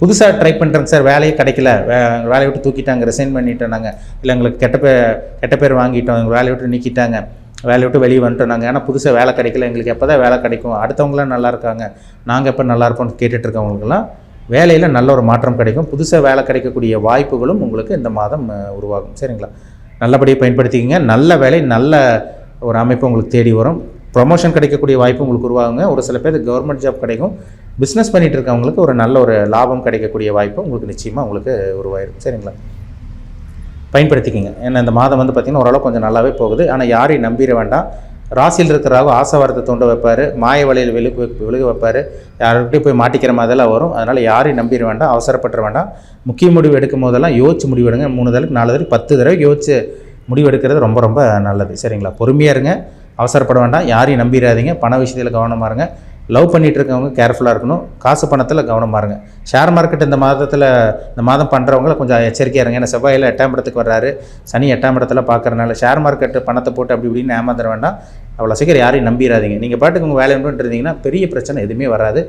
புதுசாக ட்ரை பண்ணுறேங்க சார், வேலையே கிடைக்கல, வேலையை விட்டு தூக்கிட்டாங்க, ரிசைன் பண்ணிட்டோம் நாங்கள், இல்லை எங்களுக்கு கெட்ட பேர் வாங்கிட்டோம், எங்கள் வேலையை விட்டு நீக்கிட்டாங்க, வேலையை விட்டு வெளியே வந்துட்டோம் நாங்கள், ஏன்னா புதுசாக வேலை கிடைக்கல, எங்களுக்கு எப்போ தான் வேலை கிடைக்கும், அடுத்தவங்களாம் நல்லா இருக்காங்க, நாங்கள் எப்போ நல்லா இருப்போம்னு கேட்டுட்ருக்கவங்களுக்கெல்லாம் வேலையில் நல்ல ஒரு மாற்றம் கிடைக்கும். புதுசாக வேலை கிடைக்கக்கூடிய வாய்ப்புகளும் உங்களுக்கு இந்த மாதம் உருவாகும். சரிங்களா? நல்லபடியாக பயன்படுத்திக்கிங்க. நல்ல வேலை, நல்ல ஒரு அமைப்பு உங்களுக்கு தேடி வரும். ப்ரொமோஷன் கிடைக்கக்கூடிய வாய்ப்பு உங்களுக்கு உருவாகுங்க. ஒரு சில பேர் கவர்மெண்ட் ஜாப் கிடைக்கும். பிஸ்னஸ் பண்ணிகிட்டு இருக்கவங்களுக்கு ஒரு நல்ல ஒரு லாபம் கிடைக்கக்கூடிய வாய்ப்பு உங்களுக்கு நிச்சயமாக உங்களுக்கு உருவாயிடும். சரிங்களா? பயன்படுத்திக்கிங்க. ஏன்னா இந்த மாதம் பார்த்திங்கன்னா ஓரளவு கொஞ்சம் நல்லாவே போகுது. ஆனால் யாரையும் நம்பிட வேண்டாம். ராசியில் இருக்கிறாக ஆசைவாரத்தை தோண்ட வைப்பார், மாய வலையில் விழுக வைப்பார், யார்கிட்டையும் போய் மாட்டிக்கிற மாதிரிலாம் வரும். அதனால் யாரையும் நம்பிட வேண்டாம், அவசரப்பட்டுற வேண்டாம். முக்கிய முடிவு எடுக்கும் போதெல்லாம் யோசிச்சு முடிவெடுங்க. 3 தடவை 4 தடவை 10 தடவை யோசிச்சு முடிவெடுக்கிறது ரொம்ப ரொம்ப நல்லது. சரிங்களா? பொறுமையாக இருங்க, அவசரப்பட வேண்டாம், யாரையும் நம்பிடாதீங்க. பண விஷயத்தில் கவனமாக இருங்க. லவ் பண்ணிகிட்டு இருக்கவங்க கேர்ஃபுல்லாக இருக்கணும். காசு பணத்தில் கவனமாக இருங்க. ஷேர் மார்க்கெட் இந்த மாதம் பண்ணுறவங்கள கொஞ்சம் எச்சரிக்கையாக இருங்க. ஏன்னா செவ்வாயில் 8ஆம் இடத்துக்கு வர்றாரு, சனி 8ஆம் இடத்துல பார்க்குறனால ஷேர் மார்க்கெட்டு பணத்தை போட்டு அப்படி இப்படின்னு ஏமாந்துட வேண்டாம். அவ்வளோ சீக்கிரம் யாரையும் நம்பிடாதீங்க. நீங்கள் பாட்டுக்கு உங்கள் வேலை பண்ணிட்டு இருந்தீங்கன்னா பெரிய பிரச்சனை எதுவுமே வராது.